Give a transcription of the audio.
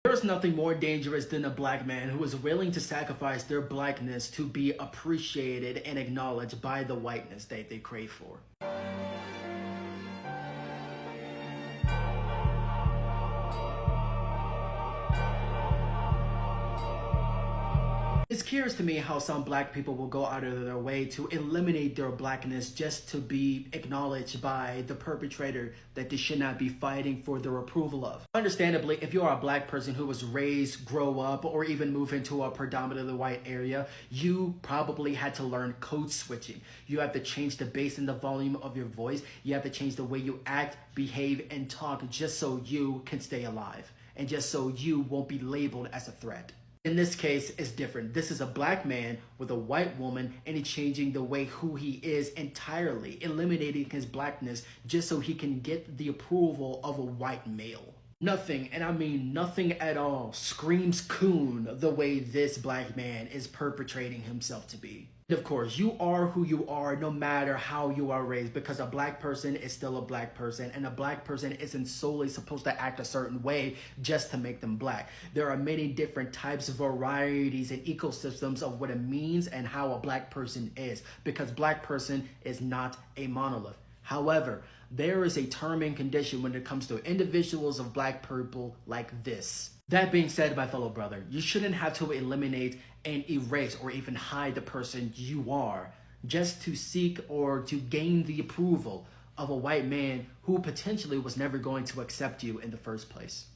There is nothing more dangerous than a black man who is willing to sacrifice their blackness to be appreciated and acknowledged by the whiteness that they crave for. It's curious to me how some black people will go out of their way to eliminate their blackness just to be acknowledged by the perpetrator that they should not be fighting for their approval of. Understandably, if you are a black person who was raised, grow up, or even move into a predominantly white area, you probably had to learn code switching. You have to change the bass and the volume of your voice. You have to change the way you act, behave, and talk just so you can stay alive and just so you won't be labeled as a threat. In this case, it's different. This is a black man with a white woman, and he's changing the way who he is entirely, eliminating his blackness just so he can get the approval of a white male. Nothing, and I mean nothing at all, screams coon the way this black man is perpetrating himself to be. Of course, you are who you are no matter how you are raised, because a black person is still a black person, and a black person isn't solely supposed to act a certain way just to make them black. There are many different types, varieties, and ecosystems of what it means and how a black person is, because black person is not a monolith. However, there is a term and condition when it comes to individuals of black people like this. That being said, my fellow brother, you shouldn't have to eliminate and erase or even hide the person you are just to seek or to gain the approval of a white man who potentially was never going to accept you in the first place.